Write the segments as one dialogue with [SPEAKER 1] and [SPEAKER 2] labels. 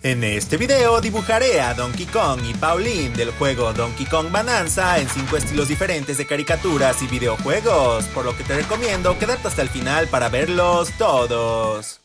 [SPEAKER 1] En este video dibujaré a Donkey Kong y Pauline del juego Donkey Kong Bonanza en 5 estilos diferentes de caricaturas y videojuegos, por lo que te recomiendo quedarte hasta el final para verlos todos.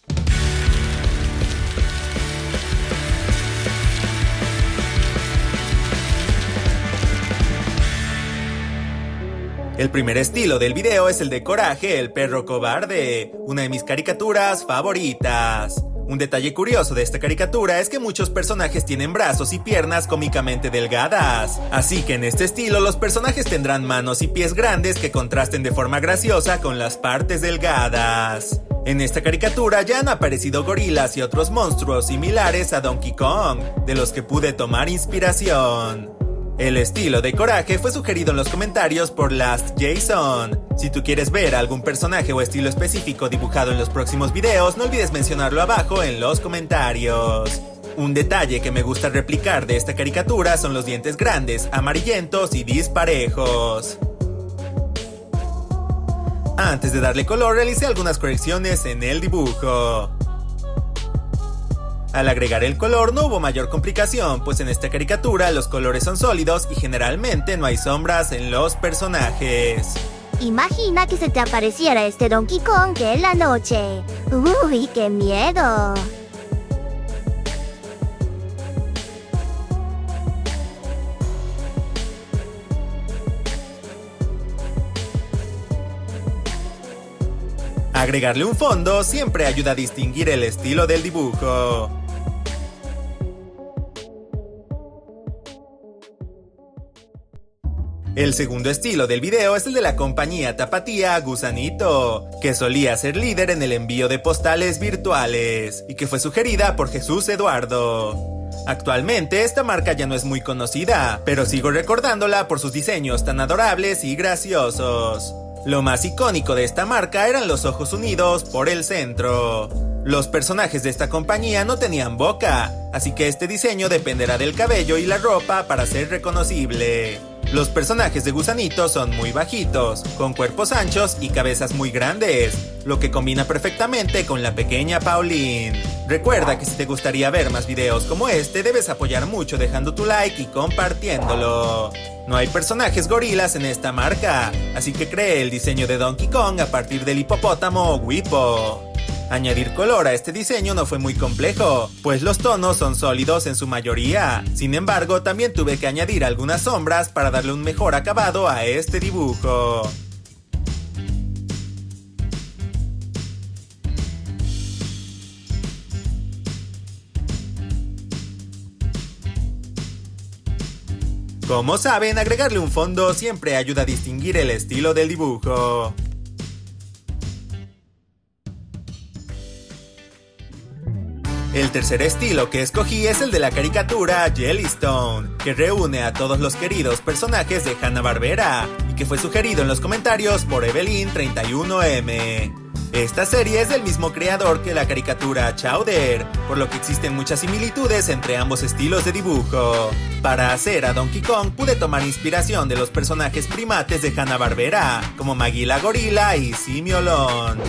[SPEAKER 1] El primer estilo del video es el de Coraje, el perro cobarde, una de mis caricaturas favoritas. Un detalle curioso de esta caricatura es que muchos personajes tienen brazos y piernas cómicamente delgadas, así que en este estilo los personajes tendrán manos y pies grandes que contrasten de forma graciosa con las partes delgadas. En esta caricatura ya han aparecido gorilas y otros monstruos similares a Donkey Kong, de los que pude tomar inspiración. El estilo de Coraje fue sugerido en los comentarios por Last Jason. Si tú quieres ver algún personaje o estilo específico dibujado en los próximos videos, no olvides mencionarlo abajo en los comentarios. Un detalle que me gusta replicar de esta caricatura son los dientes grandes, amarillentos y disparejos. Antes de darle color, realicé algunas correcciones en el dibujo. Al agregar el color no hubo mayor complicación, pues en esta caricatura los colores son sólidos y generalmente no hay sombras en los personajes.
[SPEAKER 2] Imagina que se te apareciera este Donkey Kong en la noche. ¡Uy, qué miedo!
[SPEAKER 1] Agregarle un fondo siempre ayuda a distinguir el estilo del dibujo. El segundo estilo del video es el de la compañía tapatía Gusanito, que solía ser líder en el envío de postales virtuales y que fue sugerida por Jesús Eduardo. Actualmente esta marca ya no es muy conocida, pero sigo recordándola por sus diseños tan adorables y graciosos. Lo más icónico de esta marca eran los ojos unidos por el centro. Los personajes de esta compañía no tenían boca, así que este diseño dependerá del cabello y la ropa para ser reconocible. Los personajes de Gusanito son muy bajitos, con cuerpos anchos y cabezas muy grandes, lo que combina perfectamente con la pequeña Pauline. Recuerda que si te gustaría ver más videos como este, debes apoyar mucho dejando tu like y compartiéndolo. No hay personajes gorilas en esta marca, así que creé el diseño de Donkey Kong a partir del hipopótamo Whippo. Añadir color a este diseño no fue muy complejo, pues los tonos son sólidos en su mayoría. Sin embargo, también tuve que añadir algunas sombras para darle un mejor acabado a este dibujo. Como saben, agregarle un fondo siempre ayuda a distinguir el estilo del dibujo. El tercer estilo que escogí es el de la caricatura Jellystone, que reúne a todos los queridos personajes de Hanna-Barbera y que fue sugerido en los comentarios por Evelyn31M. Esta serie es del mismo creador que la caricatura Chowder, por lo que existen muchas similitudes entre ambos estilos de dibujo. Para hacer a Donkey Kong pude tomar inspiración de los personajes primates de Hanna-Barbera, como Maggie la gorila y Simiolón.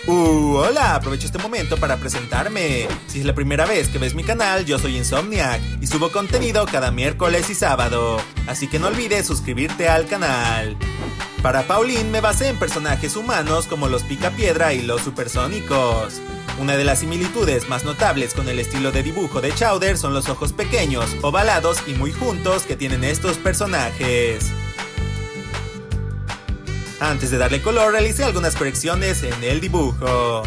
[SPEAKER 1] Hola, aprovecho este momento para presentarme. Si es la primera vez que ves mi canal, yo soy Insomniac y subo contenido cada miércoles y sábado, así que no olvides suscribirte al canal. Para Pauline me basé en personajes humanos como los Picapiedra y los Supersónicos. Una de las similitudes más notables con el estilo de dibujo de Chowder son los ojos pequeños, ovalados y muy juntos que tienen estos personajes. Antes de darle color, realicé algunas correcciones en el dibujo.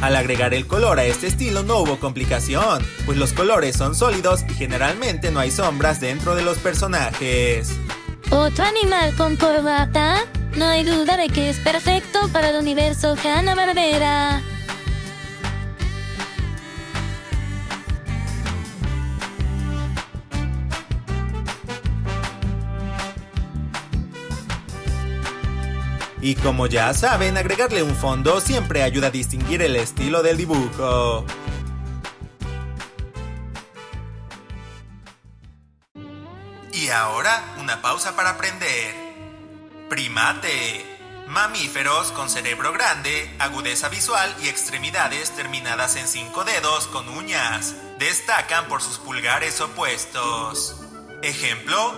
[SPEAKER 1] Al agregar el color a este estilo no hubo complicación, pues los colores son sólidos y generalmente no hay sombras dentro de los personajes.
[SPEAKER 3] ¿Otro animal con corbata? No hay duda de que es perfecto para el universo Hanna-Barbera.
[SPEAKER 1] Y como ya saben, agregarle un fondo siempre ayuda a distinguir el estilo del dibujo. Y ahora, una pausa para aprender. Primate. Mamíferos con cerebro grande, agudeza visual y extremidades terminadas en 5 dedos con uñas. Destacan por sus pulgares opuestos. Ejemplo: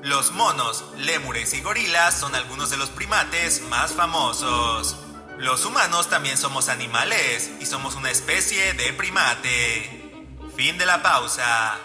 [SPEAKER 1] los monos, lémures y gorilas son algunos de los primates más famosos. Los humanos también somos animales y somos una especie de primate. Fin de la pausa.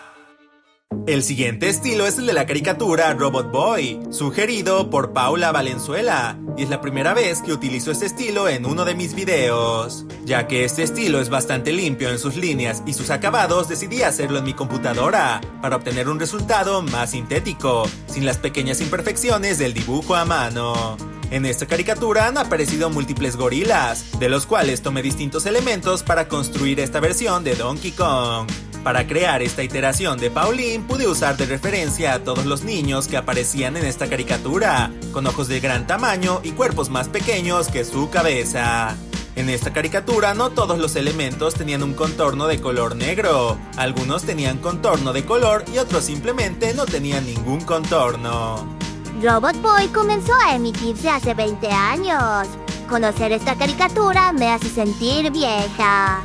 [SPEAKER 1] El siguiente estilo es el de la caricatura Robot Boy, sugerido por Paula Valenzuela, y es la primera vez que utilizo este estilo en uno de mis videos. Ya que este estilo es bastante limpio en sus líneas y sus acabados, decidí hacerlo en mi computadora, para obtener un resultado más sintético, sin las pequeñas imperfecciones del dibujo a mano. En esta caricatura han aparecido múltiples gorilas, de los cuales tomé distintos elementos para construir esta versión de Donkey Kong. Para crear esta iteración de Pauline pude usar de referencia a todos los niños que aparecían en esta caricatura, con ojos de gran tamaño y cuerpos más pequeños que su cabeza. En esta caricatura no todos los elementos tenían un contorno de color negro, algunos tenían contorno de color y otros simplemente no tenían ningún contorno.
[SPEAKER 2] Robot Boy comenzó a emitirse hace 20 años. Conocer esta caricatura me hace sentir vieja.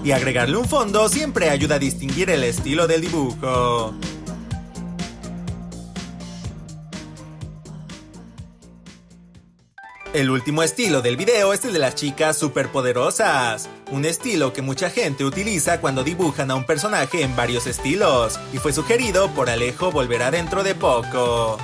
[SPEAKER 1] Y agregarle un fondo siempre ayuda a distinguir el estilo del dibujo. El último estilo del video es el de las chicas superpoderosas, un estilo que mucha gente utiliza cuando dibujan a un personaje en varios estilos, y fue sugerido por Alejo Volverá dentro de poco.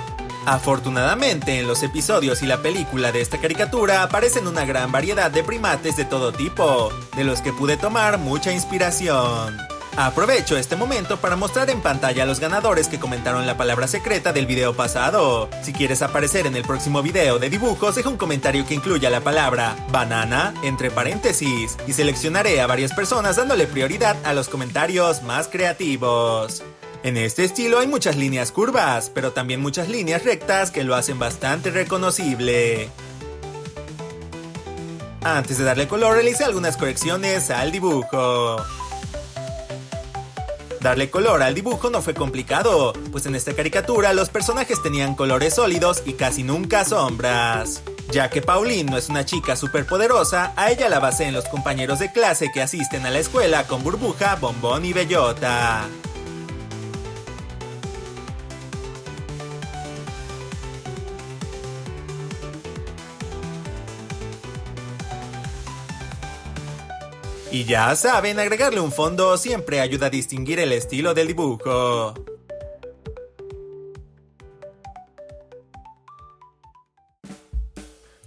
[SPEAKER 1] Afortunadamente, en los episodios y la película de esta caricatura aparecen una gran variedad de primates de todo tipo, de los que pude tomar mucha inspiración. Aprovecho este momento para mostrar en pantalla a los ganadores que comentaron la palabra secreta del video pasado. Si quieres aparecer en el próximo video de dibujos, deja un comentario que incluya la palabra banana entre paréntesis y seleccionaré a varias personas dándole prioridad a los comentarios más creativos. En este estilo hay muchas líneas curvas, pero también muchas líneas rectas que lo hacen bastante reconocible. Antes de darle color, realicé algunas correcciones al dibujo. Darle color al dibujo no fue complicado, pues en esta caricatura los personajes tenían colores sólidos y casi nunca sombras. Ya que Pauline no es una chica superpoderosa, a ella la basé en los compañeros de clase que asisten a la escuela con Burbuja, Bombón y Bellota. Y ya saben, agregarle un fondo siempre ayuda a distinguir el estilo del dibujo.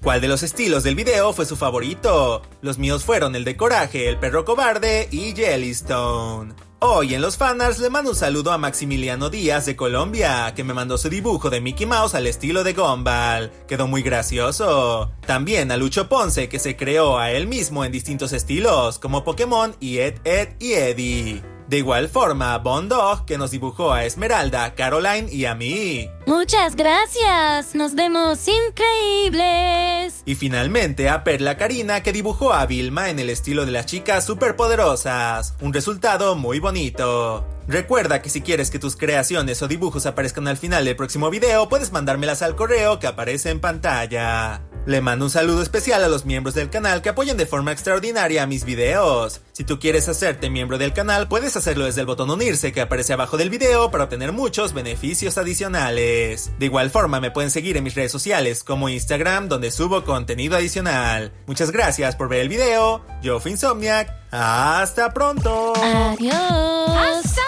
[SPEAKER 1] ¿Cuál de los estilos del video fue su favorito? Los míos fueron el de Coraje, el perro cobarde y Jellystone. Hoy en los fanarts le mando un saludo a Maximiliano Díaz de Colombia, que me mandó su dibujo de Mickey Mouse al estilo de Gumball. Quedó muy gracioso. También a Lucho Ponce, que se creó a él mismo en distintos estilos, como Pokémon y Ed, Ed y Eddie. De igual forma a Bond Dog, que nos dibujó a Esmeralda, Caroline y a mí.
[SPEAKER 3] Muchas gracias, nos vemos increíbles.
[SPEAKER 1] Y finalmente a Perla Karina, que dibujó a Vilma en el estilo de las chicas superpoderosas. Un resultado muy bonito. Recuerda que si quieres que tus creaciones o dibujos aparezcan al final del próximo video, puedes mandármelas al correo que aparece en pantalla. Le mando un saludo especial a los miembros del canal que apoyan de forma extraordinaria mis videos. Si tú quieres hacerte miembro del canal, puedes hacerlo desde el botón unirse que aparece abajo del video para obtener muchos beneficios adicionales. De igual forma me pueden seguir en mis redes sociales como Instagram, donde subo contenido adicional. Muchas gracias por ver el video. Yo fui Insomniac. ¡Hasta pronto!
[SPEAKER 3] Adiós.
[SPEAKER 4] ¡Hasta